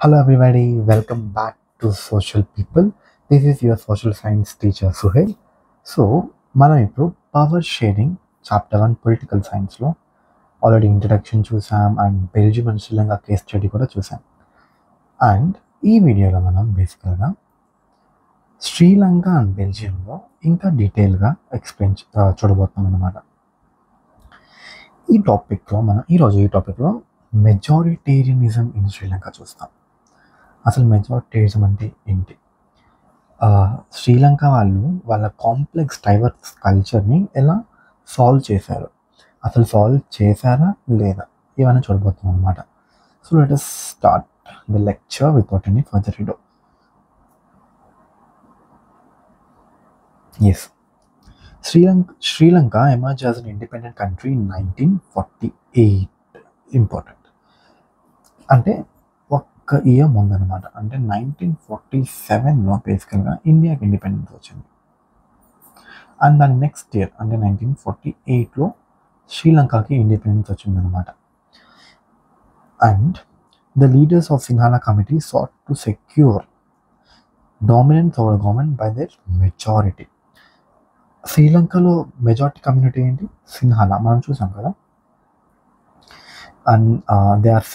Hello everybody, welcome back to Social People. This is your social science teacher Suhail. So మనం ఇప్పుడు power sharing chapter 1 political సైన్స్లో already introduction చూసాం and Belgium and Sri Lanka case study కూడా చూసాం. And ఈ వీడియోలో మనం బేసికల్గా శ్రీలంక అండ్ బెల్జియంలో ఇంకా డీటెయిల్గా ఎక్స్ప్లెయిన్ చూడబోతున్నాం అన్నమాట. ఈ టాపిక్లో మెజారిటేరియనిజం ఇన్ శ్రీలంక చూస్తాం. అసలు మెజారిటేరిజం అంటే ఏంటి, శ్రీలంక వాళ్ళు వాళ్ళ కాంప్లెక్స్ డైవర్స్ కల్చర్ని ఎలా సాల్వ్ చేశారు, అసలు సాల్వ్ చేశారా లేదా, ఇవన్నీ చూడబోతున్నాం అనమాట. So let us start the lecture without any further ado. Yes, Sri Lanka emerge as an independent country in 1948. Important అంటే ఒక్క ఇయర్ ముందనమాట, అంటే 1947లో బేసికల్గా ఇండియాకి ఇండిపెండెన్స్ వచ్చింది. అండ్ దాని నెక్స్ట్ ఇయర్ అంటే 1948లో శ్రీలంకకి ఇండిపెండెన్స్ వచ్చిందనమాట. And the leaders of Sinhala committee sought to secure dominance over government by their majority. శ్రీలంకలో మెజారిటీ కమ్యూనిటీ ఏంటి? సింహాలా, మనం చూసాం కదా. And they are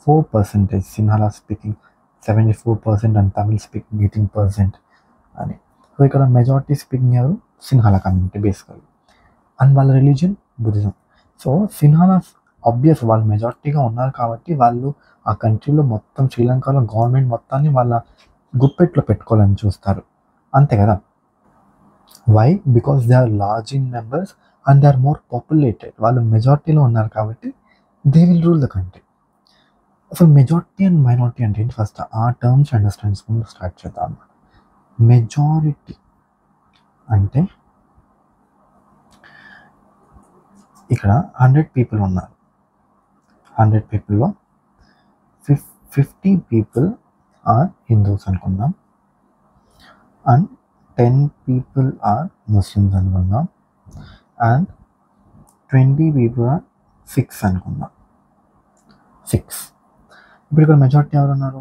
74% Sinhala speaking, 74% and Tamil speaking 18% అని. సో ఇక్కడ మెజారిటీ స్పీకింగ్ ఎవరు? Sinhala community basically. అండ్ వాళ్ళ religion Buddhism. So Sinhalas obvious వాళ్ళు మెజారిటీగా ఉన్నారు కాబట్టి వాళ్ళు ఆ కంట్రీలో మొత్తం శ్రీలంకలో గవర్నమెంట్ మొత్తాన్ని వాళ్ళ గుప్పెట్లో పెట్టుకోవాలని చూస్తారు, అంతే కదా. Why? Because they are large in numbers and they are more populated. వాళ్ళు మెజారిటీలో ఉన్నారు కాబట్టి they will rule the country. అసలు మెజారిటీ అండ్ మైనారిటీ అంటే ఏంటి, ఫస్ట్ ఆ టర్మ్స్ అండర్స్టాండ్ చేసుకుంటూ స్టార్ట్ చేద్దాం. మెజారిటీ అంటే ఇక్కడ 100 పీపుల్ ఉన్నారు. 100 పీపుల్లో 50 పీపుల్ ఆర్ హిందూస్ అనుకుందాం, అండ్ 10 పీపుల్ ఆర్ ముస్లిమ్స్ అనుకుందాం, అండ్ 20 పీపుల్ ఆర్ సిక్స్ అనుకుందాం. 6. ఇప్పుడు ఇక్కడ మెజారిటీ ఎవరు ఉన్నారు?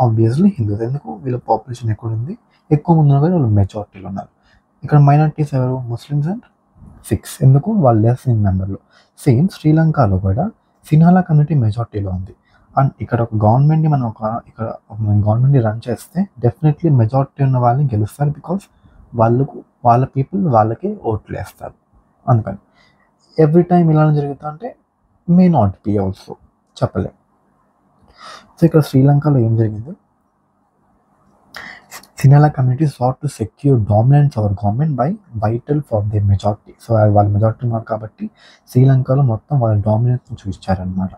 Obviously Hindus. ఎందుకు? వీళ్ళ పాపులేషన్ ఎక్కువ ఉంది, ఎక్కువ మంది ఉన్నారు కానీ వాళ్ళు మెజారిటీలో ఉన్నారు. ఇక్కడ మైనారిటీస్ ఎవరు? Muslims and 6. ఎందుకు? వాళ్ళు లెస్ ఇన్ నెంబర్లో. సేమ్ శ్రీలంకలో కూడా సింహాలా కమ్యూనిటీ మెజారిటీలో ఉంది. అండ్ ఇక్కడ ఒక గవర్నమెంట్ని మనం గవర్నమెంట్ని రన్ చేస్తే డెఫినెట్లీ మెజారిటీ ఉన్న వాళ్ళని గెలుస్తారు, బికాస్ వాళ్ళ పీపుల్ వాళ్ళకి ఓట్లు వేస్తారు. అందుకని ఎవ్రీ టైం ఇలా జరుగుతా అంటే మే నాట్ బి ఆల్సో, చెప్పలేం. సో ఇక్కడ శ్రీలంకలో ఏం జరిగింది, Sinhala community sought to secure dominance over government by vital for the majority. So వాళ్ళు మెజారిటీ ఉన్నారు కాబట్టి శ్రీలంకలో మొత్తం వాళ్ళ డామినెన్స్ని చూపించారనమాట.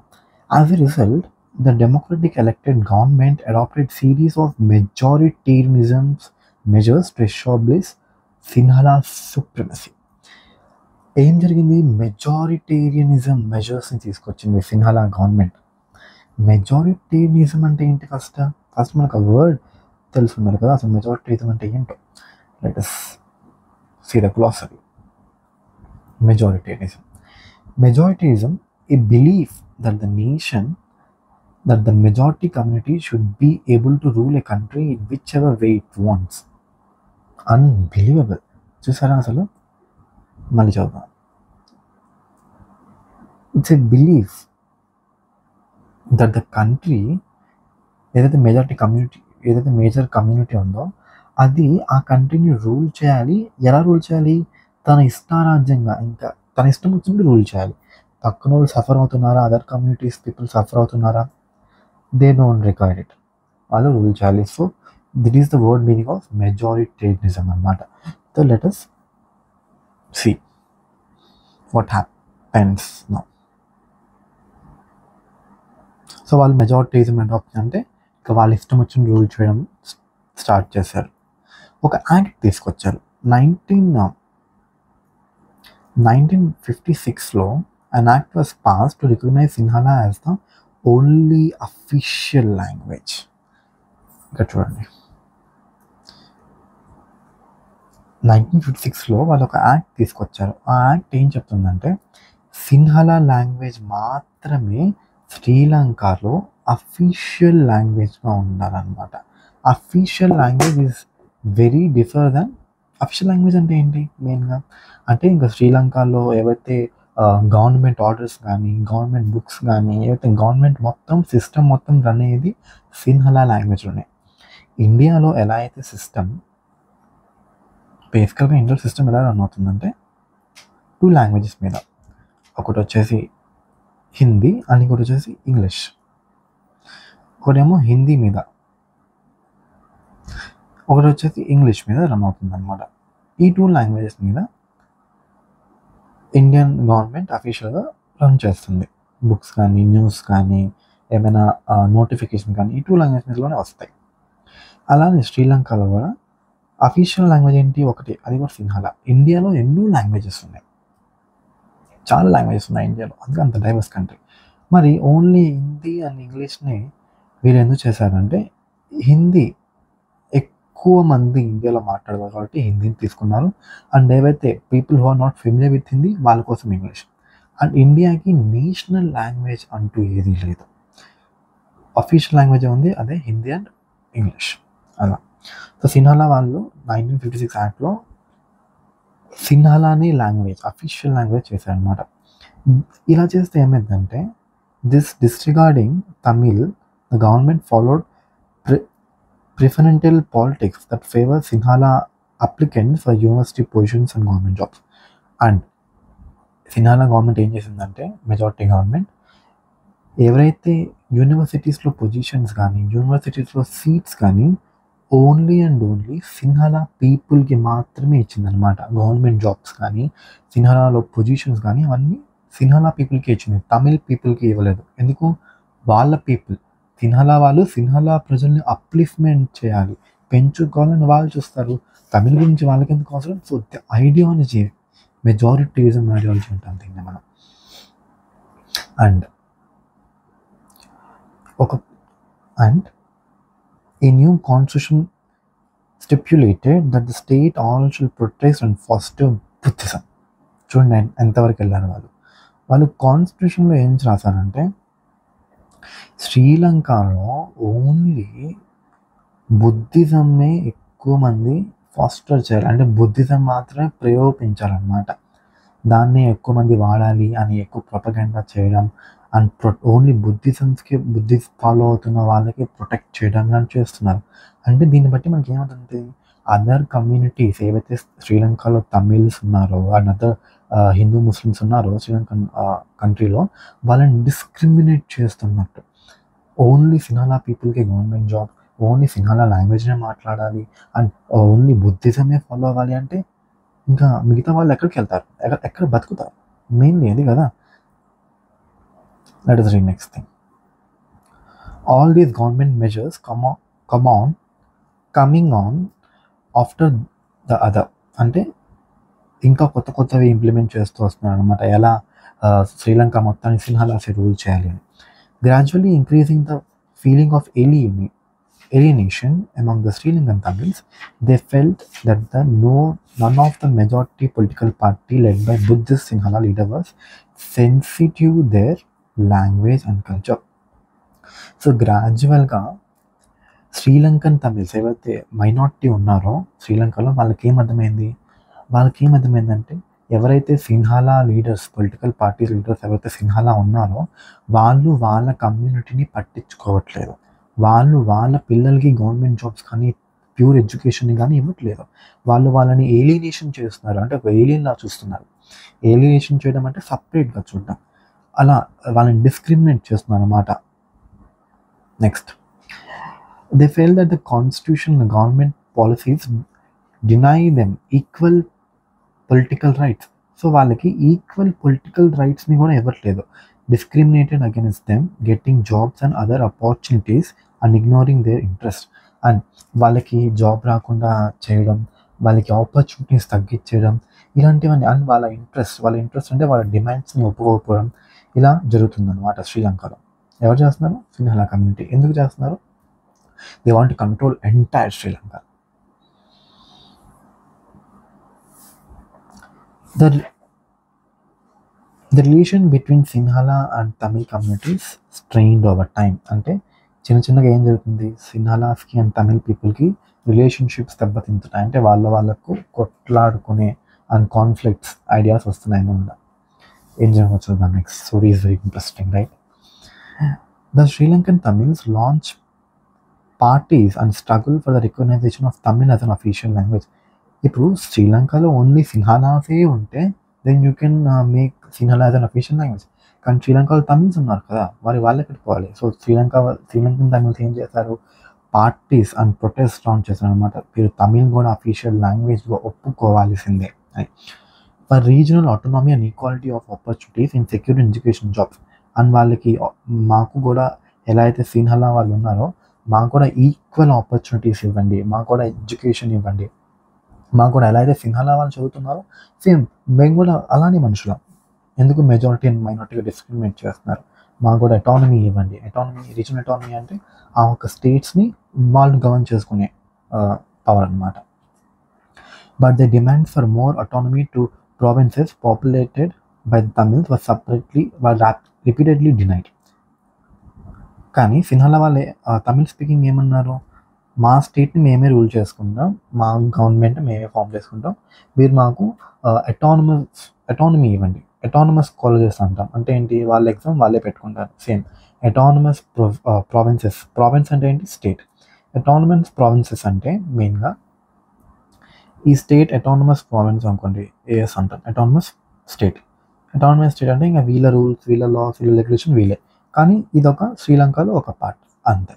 As a result the democratic elected government adopted series of majoritarianisms measures to establish Sinhala supremacy. ఏం జరిగింది? మెజారిటేరియనిజం మెజర్స్ని తీసుకొచ్చింది సింహాలా గవర్నమెంట్. మెజారిటేరియనిజం అంటే ఏంటి? ఫస్ట్ మనకు ఆ వర్డ్ తెలుసుకున్నారు కదా, అసలు మెజారిటేరియనిజం అంటే ఏంటో. Let us see the glossary. Majoritarianism, a belief that the majority community should be able to rule a country in whichever way it wants. Unbelievable. చూసారా? అసలు మళ్ళీ చదువుతాం. It's a belief that the country ఏదైతే major community ఉందో అది ఆ కంట్రీని rule చేయాలి. ఎలా రూల్ చేయాలి? తన ఇష్టారాజ్యంగా, ఇంకా తన ఇష్టం వచ్చినట్టు రూల్ చేయాలి. పక్కన వాళ్ళు సఫర్ అవుతున్నారా, అదర్ కమ్యూనిటీస్ పీపుల్ సఫర్ అవుతున్నారా, దే డోంట్ రిక్వైర్ ఇట్, వాళ్ళు రూల్ చేయాలి. So this is the word meaning of majoritarianism అన్నమాట. So let us see what happens now. So వాళ్ళు మెజారిటేరియనిజం అడాప్ట్ అంటే ఇక వాళ్ళ ఇష్టం వచ్చిన రూల్ చేయడం స్టార్ట్ చేశారు. ఒక యాక్ట్ తీసుకొచ్చారు 1956లో. an act was passed to recognize Sinhala as the only official language. ఇక్కడ చూడండి, 1956లో వాళ్ళు ఒక యాక్ట్ తీసుకొచ్చారు. ఆ యాక్ట్ ఏం చెప్తుందంటే సింహళ లాంగ్వేజ్ మాత్రమే శ్రీలంకలో అఫీషియల్ లాంగ్వేజ్గా ఉండాలన్నమాట. Official language is very differ then official language అంటే ఏంటి మెయిన్గా అంటే ఇంకా శ్రీలంకలో ఏవైతే గవర్నమెంట్ ఆర్డర్స్ కానీ గవర్నమెంట్ బుక్స్ కానీ ఏవైతే గవర్నమెంట్ మొత్తం సిస్టమ్ మొత్తం రన్ అయ్యేది సిన్హలా లాంగ్వేజ్లోనే. ఇండియాలో ఎలా అయితే సిస్టమ్ బేసికల్గా ఇండియన్ సిస్టమ్ ఎలా రన్ అవుతుందంటే 2 లాంగ్వేజెస్ మీద, ఒకటి వచ్చేసి హిందీ అండ్ ఇంకోటి వచ్చేసి ఇంగ్లీష్. ఒకటేమో హిందీ మీద, ఒకటి వచ్చేసి ఇంగ్లీష్ మీద రన్ అవుతుంది అనమాట. ఈ 2 లాంగ్వేజెస్ మీద ఇండియన్ గవర్నమెంట్ అఫీషియల్గా రన్ చేస్తుంది. బుక్స్ కానీ న్యూస్ కానీ ఏమైనా నోటిఫికేషన్ కానీ ఈ 2 లాంగ్వేజ్ మీదలోనే వస్తాయి. అలానే శ్రీలంకలో కూడా అఫీషియల్ లాంగ్వేజ్ ఏంటి ఒకటి, అది కూడా సిన్హలా. ఇండియాలో ఎన్నో లాంగ్వేజెస్ ఉన్నాయి, చాలా లాంగ్వేజెస్ ఉన్నాయి ఇండియాలో, అందుకే అంత డైవర్స్ కంట్రీ. మరి ఓన్లీ హిందీ అండ్ ఇంగ్లీష్ని వీళ్ళు ఎందుకు చేశారంటే హిందీ ఎక్కువ మంది ఇండియాలో మాట్లాడతారు కాబట్టి హిందీని తీసుకున్నారు. అండ్ ఏవైతే people who are not familiar with Hindi వాళ్ళ కోసం ఇంగ్లీష్. అండ్ ఇండియాకి నేషనల్ లాంగ్వేజ్ అంటూ ఏదీ లేదు, అఫీషియల్ లాంగ్వేజ్ ఉంది, అదే హిందీ అండ్ ఇంగ్లీష్ అలా. సో సిన్హలా వాళ్ళు 1956 యాక్ట్లో సిన్హలాని లాంగ్వేజ్ అఫీషియల్ లాంగ్వేజ్ చేశారనమాట. ఇలా చేస్తే ఏమైందంటే disregarding Tamil the government followed preferential politics that favor Sinhala applicants for university positions and government jobs. And Sinhala government ఏం చేసిందంటే మెజారిటీ గవర్నమెంట్ ఎవరైతే యూనివర్సిటీస్లో పొజిషన్స్ కానీ యూనివర్సిటీస్లో సీట్స్ కానీ ఓన్లీ అండ్ ఓన్లీ సిన్హలా పీపుల్కి మాత్రమే ఇచ్చిందనమాట. గవర్నమెంట్ జాబ్స్ కానీ సిన్హలాలో పొజిషన్స్ కానీ అవన్నీ సిన్హలా పీపుల్కి ఇచ్చింది, తమిళ్ పీపుల్కి ఇవ్వలేదు. ఎందుకు? వాళ్ళ పీపుల్ సిన్హలా వాళ్ళు సిన్హలా ప్రజల్ని అప్లిఫ్ట్మెంట్ చేయాలి, పెంచుకోవాలని వాళ్ళు చూస్తారు. తమిళ గురించి వాళ్ళకి ఎందుకు అవసరం? సో ద ఐడియాలజీ మెజారిటీజం ఐడియాలజీ అంటాం దీన్ని మనం. And a new constitution stipulated that the state all shall protect and foster Buddhism. చూడండి ఎంతవరకు వెళ్ళారు వాళ్ళు. వాళ్ళు కాన్స్టిట్యూషన్లో ఏం రాశారంటే శ్రీలంకలో ఓన్లీ బుద్ధిజంనే ఎక్కువ మంది ఫాస్టర్ చేయాలి, అంటే బుద్ధిజం మాత్రమే ప్రయోగించాలన్నమాట. దాన్నే ఎక్కువ మంది వాడాలి అని ఎక్కువ ప్రొపగండా చేయడం అండ్ ఓన్లీ బుద్ధిస్ట్ ఫాలో అవుతున్న వాళ్ళకి ప్రొటెక్ట్ చేయడం అని చేస్తున్నారు. అంటే దీన్ని బట్టి మనకి ఏమవుతుంది, అదర్ కమ్యూనిటీస్ ఏవైతే శ్రీలంకలో తమిళ్స్ ఉన్నారో అండ్ అదర్ హిందూ ముస్లిమ్స్ ఉన్నారో శ్రీలంకన్ కంట్రీలో వాళ్ళని డిస్క్రిమినేట్ చేస్తున్నట్టు. ఓన్లీ సిన్హలా పీపుల్కి గవర్నమెంట్ జాబ్, ఓన్లీ సిన్హలా లాంగ్వేజ్నే మాట్లాడాలి అండ్ ఓన్లీ బుద్ధిజమే ఫాలో అవ్వాలి అంటే ఇంకా మిగతా వాళ్ళు ఎక్కడికి వెళ్తారు, ఎక్కడ బతుకుతారు? మెయిన్లీ అది కదా. Let us read next thing. All these government measures coming on after the other. అంటే ఇంకా కొత్తవి ఇంప్లిమెంట్ చేస్తూ వస్తున్నారు అనమాట. ఎలా శ్రీలంక మొత్తాన్ని సిన్హలాసే రూల్ చేయాలి అని. Gradually increasing the feeling of alienation among the Sri Lankan Tamils, they felt that none of the majority political party led by Buddhist Sinhala leader was sensitive to their language and culture. So గ్రాడ్యువల్గా Sri Lankan Tamils ఏవైతే minority ఉన్నారో శ్రీలంకలో వాళ్ళకి ఏమర్థమైందంటే ఎవరైతే సిన్హలా leaders political party leaders ఎవరైతే సిన్హలా ఉన్నారో వాళ్ళు వాళ్ళ కమ్యూనిటీని పట్టించుకోవట్లేదు, వాళ్ళు వాళ్ళ పిల్లలకి గవర్నమెంట్ జాబ్స్ కానీ ప్యూర్ ఎడ్యుకేషన్ కానీ ఇవ్వట్లేదు, వాళ్ళు వాళ్ళని ఏలియనేషన్ చేస్తున్నారు, అంటే ఒక ఏలియన్లా చూస్తున్నారు. ఏలియనేషన్ చేయడం అంటే సపరేట్గా చూడడం, అలా వాళ్ళని డిస్క్రిమినేట్ చేస్తున్నారు అన్నమాట. Next, they fell that the constitution government policies deny them equal political rights. So వాళ్ళకి ఈక్వల్ పొలిటికల్ రైట్స్ని కూడా ఇవ్వట్లేదు. Discriminated against them getting jobs and other opportunities and ignoring their interest. And వాళ్ళకి జాబ్ రాకుండా చేయడం, వాళ్ళకి ఆపర్చునిటీస్ తగ్గించడం, ఇలాంటివన్నీ. అండ్ వాళ్ళ ఇంట్రెస్ట్ అంటే వాళ్ళ డిమాండ్స్ని ఒప్పుకోకపోవడం, ఇలా జరుగుతుందన్నమాట శ్రీలంకలో. ఎవరు చేస్తున్నారు? సిన్హలా కమ్యూనిటీ. ఎందుకు చేస్తున్నారు? They want to control entire Sri Lanka. The relation between Sinhala and Tamil communities strained over time. అంటే చిన్న చిన్నగా ఏం జరుగుతుంది, సిన్హలాస్కి అండ్ తమిళ్ పీపుల్కి రిలేషన్షిప్స్ దెబ్బతింటున్నాయి. అంటే వాళ్ళకు కొట్లాడుకునే అండ్ కాన్ఫ్లిక్ట్స్ ఐడియాస్ వస్తున్నాయి ముందు. ఏం జరగవచ్చు the next story is very interesting, right? The Sri Lankan Tamils launch parties and struggle for the recognition of Tamil as an official language. ఇప్పుడు శ్రీలంకలో ఓన్లీ సిన్హలాసే ఉంటే then you can make Sinhala as an official language. కానీ శ్రీలంకలో తమిళ్స్ ఉన్నారు కదా, వాళ్ళకి పెట్టుకోవాలి. సో శ్రీలంకన్ తమిళ్స్ ఏం చేస్తారు, పార్టీస్ అండ్ ప్రొటెస్ట్ లాంచ్ చేస్తారు అనమాట. మీరు తమిళ్ కూడా అఫీషియల్ లాంగ్వేజ్గా ఒప్పుకోవాల్సిందే అని. For regional autonomy and equality of opportunities in secure education jobs. And వాళ్ళకి మాకు కూడా ఎలా అయితే సిన్హలా వాళ్ళు ఉన్నారో మాకు కూడా ఈక్వల్ ఆపర్చునిటీస్ ఇవ్వండి, మాకు కూడా ఎడ్యుకేషన్ ఇవ్వండి. మాకు కూడా ఎలా అయితే సిన్హలా వాళ్ళు చదువుతున్నారో సేమ్ మేము కూడా అలానే మనుషులం. ఎందుకు మెజారిటీ అండ్ మైనారిటీగా డిస్క్రిమినేట్ చేస్తున్నారు? మాకు కూడా అటానమీ ఇవ్వండి. రీజనల్ అటానమీ అంటే ఆ ఒక స్టేట్స్ని వాళ్ళు గవర్న్ చేసుకునే పవర్ అనమాట. But the demand for more autonomy to provinces populated by the Tamils was repeatedly denied. కానీ సిన్హలా వాళ్ళే తమిళ్ స్పీకింగ్ ఏమన్నారు, మా స్టేట్ని మేమే రూల్ చేసుకుంటాం, మా గవర్నమెంట్ మేమే ఫామ్ చేసుకుంటాం, మీరు మాకు అటానమీ ఇవ్వండి. అటానమస్ కాలేజెస్ అంటాం. అంటే ఏంటి, వాళ్ళ ఎగ్జామ్ వాళ్ళే పెట్టుకుంటారు. Same autonomous provinces. ప్రావిన్స్ అంటే ఏంటి, స్టేట్. అటానమస్ ప్రావిన్సెస్ అంటే మెయిన్గా ఈ స్టేట్ అటానమస్ ప్రావిన్స్ అనుకోండి, ఏఎస్ అంటాం. అటానమస్ స్టేట్ అంటే ఇంకా వీళ్ళ రూల్స్, వీళ్ళ లాస్, వీళ్ళ రెగ్యులేషన్ వీళ్ళే. కానీ ఇదొక శ్రీలంకలో ఒక పార్ట్ అంతే.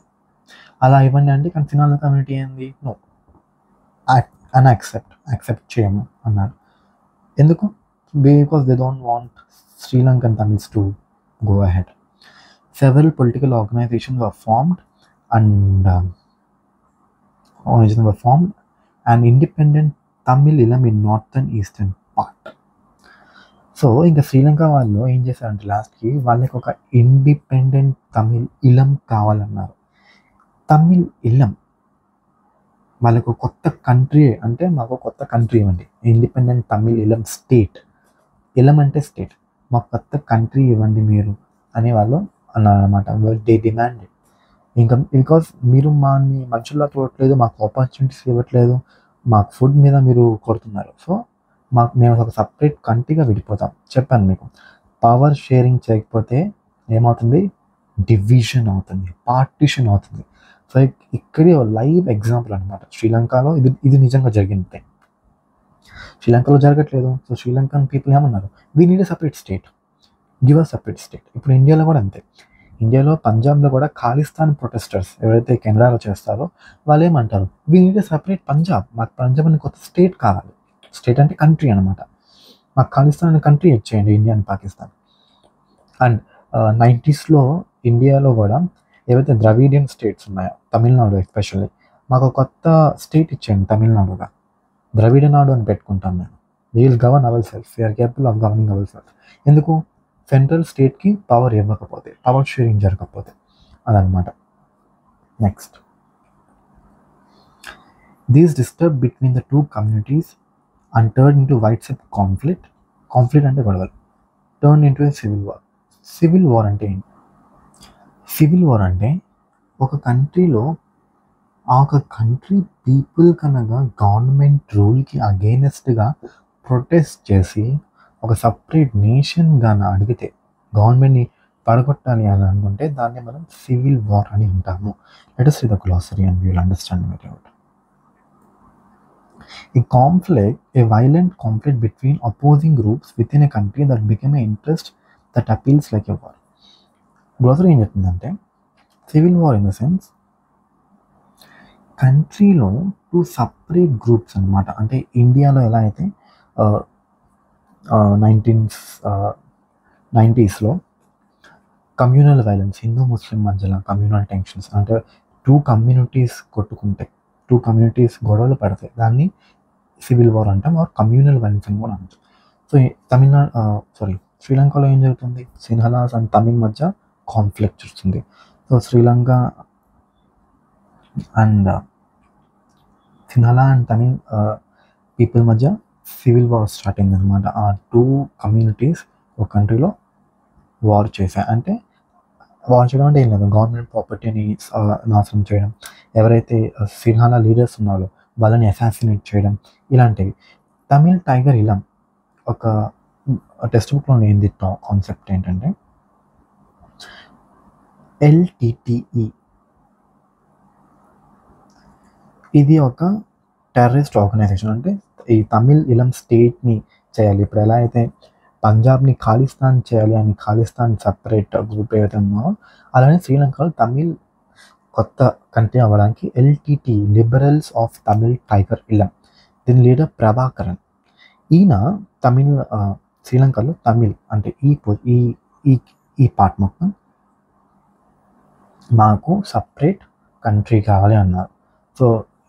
అలా ఇవ్వండి అంటే కానీ సిన్హలా కమ్యూనిటీ ఏంది, నో యాక్సెప్ట్ చేయము అన్నారు. ఎందుకు? Because they don't want Sri Lankan Tamils to go ahead. Several political organisations were formed and independent Tamil Eelam in northern eastern part. So ఇంకా శ్రీలంక వాళ్ళు ఏం చేశారంటే లాస్ట్కి వాళ్ళకి ఒక ఇండిపెండెంట్ తమిళ్ ఇలం కావాలన్నారు. తమిళ్ ఇలం వాళ్ళకు కొత్త కంట్రీ, అంటే మాకు కొత్త కంట్రీ ఇవ్వండి, ఇండిపెండెంట్ తమిళ్ ఇలం స్టేట్. ఇలం అంటే స్టేట్, మాకు కొత్త కంట్రీ ఇవ్వండి మీరు అని వాళ్ళు అన్నారనమాట. They demand. ఇంకా బికాస్ మీరు మనుషుల్లో చూడట్లేదు, మాకు ఆపర్చునిటీస్ ఇవ్వట్లేదు, మాకు ఫుడ్ మీద మీరు కొడుతున్నారు. సో మేము ఒక సపరేట్ కంట్రీగా విడిపోతాం. చెప్పాను మీకు, పవర్ షేరింగ్ చేయకపోతే ఏమవుతుంది, డివిజన్ అవుతుంది, పార్టిషన్ అవుతుంది. సో ఇక్కడే లైవ్ ఎగ్జాంపుల్ అనమాట. శ్రీలంకలో ఇది నిజంగా జరిగింది. శ్రీలంకలో జరగట్లేదు. సో శ్రీలంకన్ పీపుల్ ఏమన్నారు, we need a separate state, give a separate state. ఇప్పుడు ఇండియాలో కూడా అంతే. ఇండియాలో పంజాబ్లో కూడా ఖాళిస్తాన్ ప్రొటెస్టర్స్ ఎవరైతే కెనడాలో చేస్తారో వాళ్ళు ఏమంటారు, we need a separate Punjab, మాకు పంజాబ్ అని కొత్త స్టేట్ కావాలి. స్టేట్ అంటే కంట్రీ అనమాట. మాకు ఖాళిస్తాన్ అనే కంట్రీ ఇచ్చేయండి, ఇండియా అండ్ పాకిస్తాన్. అండ్ 90స్లో ఇండియాలో కూడా ఏవైతే ద్రవిడియన్ స్టేట్స్ ఉన్నాయో, తమిళనాడు ఎస్పెషల్లీ, మాకు కొత్త స్టేట్ ఇచ్చేయండి తమిళనాడుగా, ద్రవిడనాడు అని పెట్టుకుంటాం మేము. We'll govern our self, we are capable of governing our self. ఎందుకు, సెంట్రల్ స్టేట్కి పవర్ ఇవ్వకపోతే, పవర్ షేరింగ్ జరగకపోతే. అదనమాట. Next, these disturb between the two communities and turn into widespread conflict అంటే గొడవలు, turn into a civil war. Civil war అంటే ఏంటి? Civil war అంటే ఒక కంట్రీలో ఆ ఒక కంట్రీ పీపుల్ కనుక గవర్నమెంట్ రూల్కి అగెయినెస్ట్గా ప్రొటెస్ట్ చేసి ఒక సపరేట్ నేషన్ గాన అడిగితే, గవర్నమెంట్ని పడగొట్టాలి అని అనుకుంటే దాన్ని మనం సివిల్ వార్ అని అంటాము. Let us read the glossary and we will understand it out. A violent conflict between opposing groups within a country that became an interest that appeals like a war. Glossary ఏం చెప్తుందంటే, civil war in the sense కంట్రీలో two separate groups అనమాట. అంటే ఇండియాలో ఎలా అయితే 1990స్లో communal violence, Hindu ముస్లిం మధ్యలో communal tensions, అంటే టూ కమ్యూనిటీస్ కొట్టుకుంటే, టూ కమ్యూనిటీస్ గొడవలు పడతాయి, దాన్ని సివిల్ వార్ అంటాం, ఆర్ కమ్యూనల్ వైలెన్స్ అని కూడా అంటాం. సో శ్రీలంకలో ఏం జరుగుతుంది, సిన్హలాస్ అండ్ తమిళ్ మధ్య కాన్ఫ్లిక్ట్ వస్తుంది. So Sri Lanka and Sinhala and Tamil people మధ్య సివిల్ వార్ స్టార్ట్ అయింది అనమాట. ఆ టూ కమ్యూనిటీస్ ఒక కంట్రీలో వార్ చేశాయి. అంటే వార్ చేయడం అంటే ఏం లేదు, గవర్నమెంట్ ప్రాపర్టీని నాశనం చేయడం, ఎవరైతే సిన్హాలా లీడర్స్ ఉన్నారో వాళ్ళని అసాసినేట్ చేయడం, ఇలాంటివి. తమిళ్ టైగర్ ఇలం ఒక టెక్స్ట్ బుక్లో ఏంది కాన్సెప్ట్ ఏంటంటే LTTE. ఇది ఒక టెర్రరిస్ట్ ఆర్గనైజేషన్. అంటే ఈ తమిళ్ ఇలం స్టేట్ని చేయాలి. ఇప్పుడు ఎలా అయితే పంజాబ్ని ఖాళిస్తాన్ చేయాలి అని ఖాళిస్తాన్ సపరేట్ గ్రూప్ ఏదైతే ఉందో, అలానే శ్రీలంకలో తమిళ్ కొత్త కంట్రీ అవ్వడానికి LTT, liberals of Tamil tiger Eelam, దీని లీడర్ ప్రభాకరన్. ఈయన తమిళ్ శ్రీలంకలో తమిళ్ అంటే ఈ పార్ట్ మొత్తం మాకు సపరేట్ కంట్రీ కావాలి అన్నారు. సో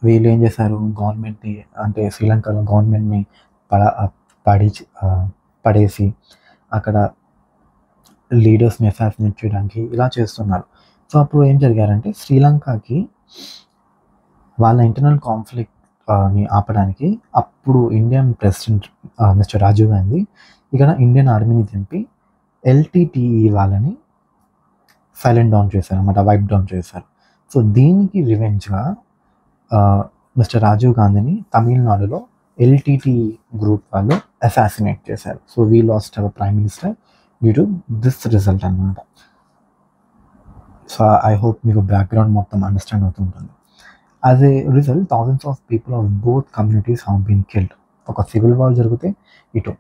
వీళ్ళు ఏం చేశారు, గవర్నమెంట్ని అంటే శ్రీలంకలో గవర్నమెంట్ని పడేసి అక్కడ లీడర్స్ని అసాసినేట్ చేయడానికి ఇలా చేస్తున్నారు. సో అప్పుడు ఏం జరిగారంటే శ్రీలంకకి వాళ్ళ ఇంటర్నల్ కాన్ఫ్లిక్ట్ని ఆపడానికి అప్పుడు Indian president mister Rajiv Gandhi ఇక్కడ ఇండియన్ ఆర్మీని దింపి LTTE వాళ్ళని సైలెంట్ డౌన్ చేశారు అన్నమాట, వైప్ డౌన్ చేశారు. సో దీనికి రివెంజ్గా మిస్టర్ రాజీవ్ గాంధీని తమిళనాడులో LTTE గ్రూప్ వాళ్ళు అసాసినేట్ చేశారు. So we lost our prime minister due to this result అన్నమాట. సో ఐ హోప్ మీకు బ్యాక్గ్రౌండ్ మొత్తం అండర్స్టాండ్ అవుతుంటుంది. As a result thousands of people of both communities have been killed. ఒక civil war జరిగితే ఇటు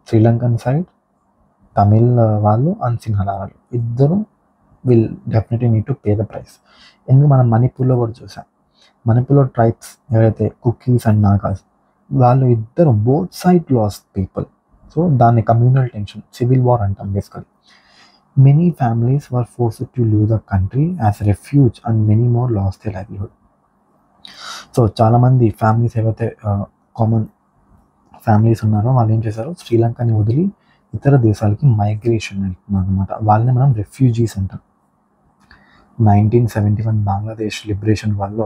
Sri Lankan side Tamil వాళ్ళు and సిన్హాలా వాళ్ళు ఇద్దరు will definitely need to pay the price. ఎందుకు మనం మణిపూర్లో కూడా చూసాం, మణిపూర్లో ట్రైబ్స్ ఎవరైతే కుకీస్ అండ్ నాగాస్ వాళ్ళు ఇద్దరు both side lost people. So దాన్ని కమ్యూనల్ టెన్షన్, సివిల్ వార్ అంటాం basically. Many families were forced to leave the country as refuge and many more lost they livelihood. So చాలామంది ఫ్యామిలీస్ ఏవైతే common families ఉన్నారో వాళ్ళు ఏం చేశారు, శ్రీలంకని వదిలి ఇతర దేశాలకి మైగ్రేషన్ అవుతున్నారు అనమాట. వాళ్ళని మనం రెఫ్యూజీస్ అంటాం. 1971 బంగ్లాదేశ్ లిబరేషన్ వల్ల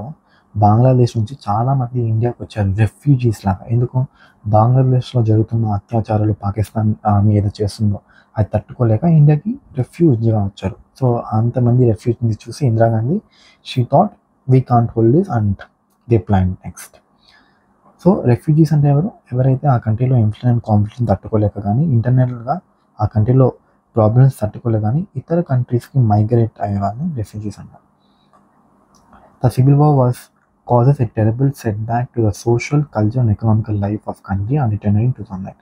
బంగ్లాదేశ్ నుంచి చాలామంది ఇండియాకి వచ్చారు రెఫ్యూజీస్ లాగా. ఎందుకు, బంగ్లాదేశ్లో జరుగుతున్న అత్యాచారాలు పాకిస్తాన్ ఆర్మీ ఏదో చేస్తుందో అది తట్టుకోలేక ఇండియాకి రెఫ్యూజీగా వచ్చారు. సో అంతమంది రెఫ్యూజీని చూసి Indira Gandhi she thought we can't hold this and they plan next. So refugees అంటే ఎవరైతే ఆ కంట్రీలో ఇన్ఫ్లుయెన్స్ కాంపిటీషన్ తట్టుకోలేక కానీ ఇంటర్నల్గా ఆ కంట్రీలో ప్రాబ్లమ్స్ తట్టుకోలేక కానీ ఇతర కంట్రీస్కి మైగ్రేట్ అయ్యే వాళ్ళని రెఫ్యూజీస్ అంటారు. The civil war was causes a terrible setback to the social, cultural and economical life of country and it ended in 2009.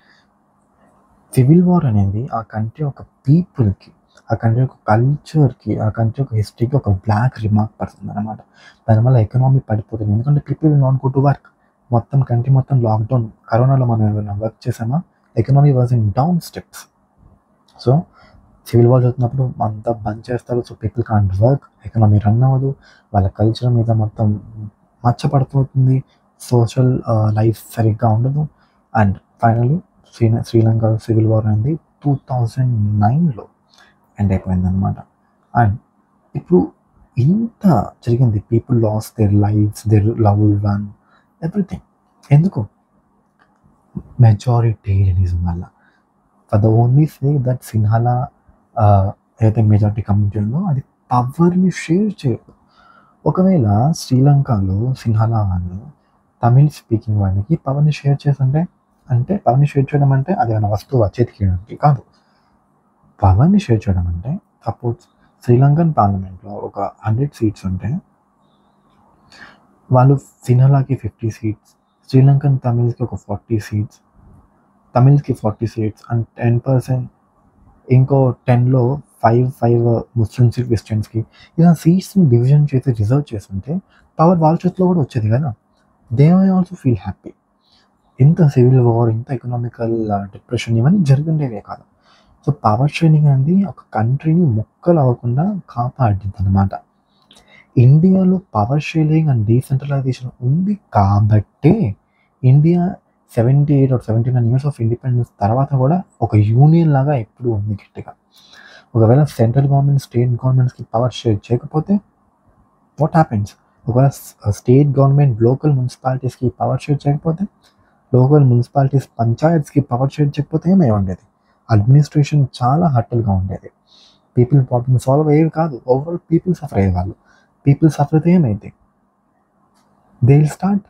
Civil war అనేది ఆ కంట్రీ ఒక పీపుల్కి, ఆ కంట్రీ ఒక కల్చర్కి, ఆ కంట్రీ ఒక హిస్టరీకి ఒక బ్లాక్ రిమార్క్ పడుతుంది అనమాట. దానివల్ల ఎకనామీ పడిపోతుంది. ఎందుకంటే people will not go to work. మొత్తం కంట్రీ మొత్తం లాక్డౌన్, కరోనాలో మనం ఏమైనా వర్క్ చేసామా, economy was in down steps. So civil war జరుగుతున్నప్పుడు అంతా బంద్ చేస్తారు. So people can't work, economy run అవ్వదు, వాళ్ళ కల్చర్ మీద మొత్తం మచ్చపడుతుంది, సోషల్ లైఫ్ సరిగ్గా ఉండదు. And finally Sri Lanka civil war అనేది 2009లో ఎండ్ అయిపోయిందనమాట. అండ్ ఇప్పుడు ఇంత జరిగింది, people lost their lives, their love one, everything. ఎందుకు? మెజారిటేరియనిజం వల్ల. For the only say that Sinhala ఏదైతే మెజారిటీ కమ్యూనిటీ ఉందో అది పవర్ని షేర్ చేయదు. ఒకవేళ శ్రీలంకలో సిన్హాలా వాళ్ళు తమిళ్ స్పీకింగ్ వాళ్ళకి పవర్ని షేర్ చేస్తుంటే, అంటే పవర్ని షేర్ చేయడం అంటే అది ఏమైనా వస్తువు చేతికి ఇవ్వడానికి కాదు. పవర్ని షేర్ చేయడం అంటే సపోజ్ శ్రీలంకన్ పార్లమెంట్లో ఒక 100 సీట్స్ ఉంటే వాళ్ళు సిన్హాలాకి 50 సీట్స్, శ్రీలంకన్ తమిళ్కి ఒక 40 సీట్స్, తమిళ్కి 40 సీట్స్ అండ్ 10% ఇంకో 10లో 5 ముస్లిమ్స్ క్రిస్టియన్స్కి ఇలా సీట్స్ని డివిజన్ చేసి రిజర్వ్ చేస్తుంటే పవర్ వాళ్ళ చేతిలో కూడా వచ్చేది కదా. They may also feel happy. ఇంత సివిల్ వార్, ఇంత ఎకనామికల్ డిప్రెషన్ ఇవన్నీ జరుగుండేవే కాదు. సో పవర్ షేరింగ్ అనేది ఒక కంట్రీని మొక్కలు అవ్వకుండా కాపాడింది అనమాట. ఇండియాలో పవర్ షేరింగ్ అండ్ డీసెంట్రలైజేషన్ ఉంది కాబట్టే India 78 or 79 years of independence తర్వాత కూడా ఒక యూనియన్ లాగా ఎప్పుడు ఉంది గట్టిగా. ఒకవేళ సెంట్రల్ గవర్నమెంట్ స్టేట్ గవర్నమెంట్స్కి పవర్ షేర్ చేయకపోతే వాట్ హ్యాపెన్స్? ఒకవేళ స్టేట్ గవర్నమెంట్ లోకల్ మున్సిపాలిటీస్కి పవర్ షేర్ చేయకపోతే లోకల్ మున్సిపాలిటీస్ పంచాయత్స్కి పవర్ షేర్ చేయకపోతే ఏమై ఉండేది. అడ్మినిస్ట్రేషన్ చాలా హట్టలుగా ఉండేది. పీపుల్ ప్రాబ్లమ్ సాల్వ్ అయ్యేవి కాదు. ఓవరాల్ పీపుల్ సఫర్ అయ్యేవాళ్ళు. పీపుల్ సఫర్ అయితే ఏమైంది? They will start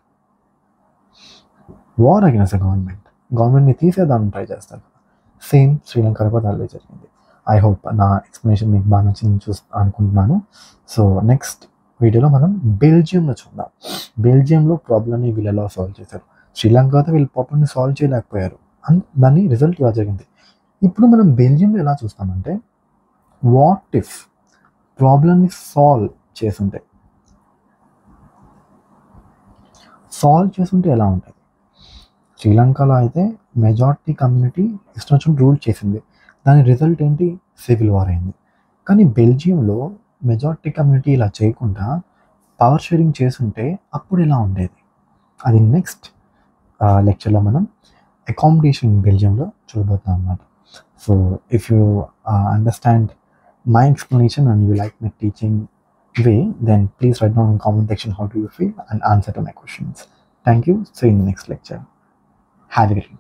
war against the గవర్నమెంట్ని తీసేదాన్ని ట్రై చేస్తారు. సేమ్ శ్రీలంకలో కూడా అదే జరిగింది. ఐ హోప్ నా ఎక్స్ప్లెనేషన్ మీకు బాగా నచ్చింది అనుకుంటున్నాను. సో నెక్స్ట్ వీడియోలో మనం బెల్జియంలో చూద్దాం. బెల్జియంలో ప్రాబ్లమ్ని వీళ్ళు ఎలా సాల్వ్ చేశారు. శ్రీలంకతో వీళ్ళు ప్రాబ్లమ్ని సాల్వ్ చేయలేకపోయారు. దాని రిజల్ట్ ఇలా జరిగింది. ఇప్పుడు మనం బెల్జియంలో ఎలా చూస్తామంటే, వాట్ ఇఫ్ ప్రాబ్లమ్ని సాల్వ్ చేసుంటే ఎలా ఉంటుంది? శ్రీలంకలో అయితే మెజారిటీ కమ్యూనిటీ ఇష్టం వచ్చినట్టు రూల్ చేసింది. దాని రిజల్ట్ ఏంటి? సివిల్ వార్ అయింది. కానీ బెల్జియంలో మెజారిటీ కమ్యూనిటీ ఇలా చేయకుండా పవర్ షేరింగ్ చేసుంటే అప్పుడు ఎలా ఉండేది? అది నెక్స్ట్ లెక్చర్లో మనం అకామిడేషన్ బెల్జియంలో చూడబోతున్నాం అన్నమాట. So if you understand my explanation and you like my teaching way, then please write down in the comment section how do you feel and answer to my questions. Thank you. See you in the next lecture. Have a great day.